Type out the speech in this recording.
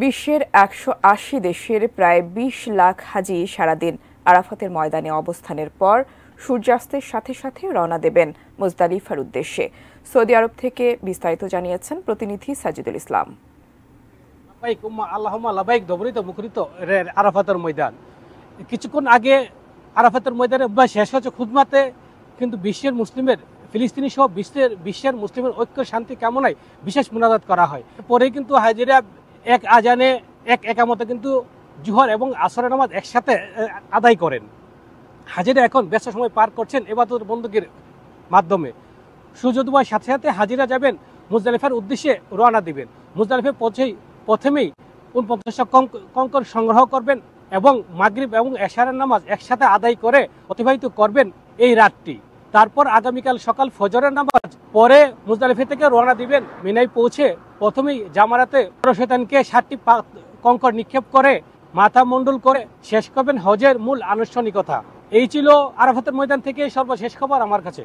বিশ্বের ১৮০ দেশের প্রায় ২০ লাখ হাজি সারাদিন আরাফাতের ময়দানে অবস্থানের পর সূর্যাস্তের সাথে সাথে রওনা দেবেন মুজদালিফার উদ্দেশ্যে। সৌদি আরব থেকে বিস্তারিত জানিয়েছেন প্রতিনিধি সাজিদুল ইসলাম। আরাফাতের ময়দান কিছুক্ষণ আগে আরাফাতের ময়দানে শেষ হচ্ছে খুদমাতে, কিন্তু বিশ্বের মুসলিমের ফিলিস্তিনি সহ বিশ্বের মুসলিমের ঐক্য শান্তি কামনায় বিশেষ মুনাজাত করা হয়। পরে কিন্তু হাজিরা এক আজানে এক একামতে কিন্তু জুহর এবং আসরের নামাজ একসাথে আদায় করেন। হাজিরা এখন ব্যস্ত সময় পার করছেন ইবাদত বন্দুকের মাধ্যমে। সূর্য ডোবার সাথে সাথে হাজিরা যাবেন মুজদালিফার উদ্দেশ্যে রওনা দিবেন। মুজদালিফায় প্রথমেই ৪৯ কঙ্কর সংগ্রহ করবেন এবং মাগরিব এবং এশারের নামাজ একসাথে আদায় করে অতিবাহিত করবেন এই রাতটি। তারপর আগামীকাল সকাল ফজরের নামাজ পরে মুজদালিফা থেকে রওনা দিবেন। মিনায় পৌঁছে প্রথমেই জামারাতে শয়তানকে ৭টি কঙ্কর নিক্ষেপ করে মাথা মণ্ডল করে শেষ করবেন হজের মূল আনুষ্ঠানিকতা। এই ছিল আরাফাতের ময়দান থেকে সর্বশেষ খবর আমার কাছে।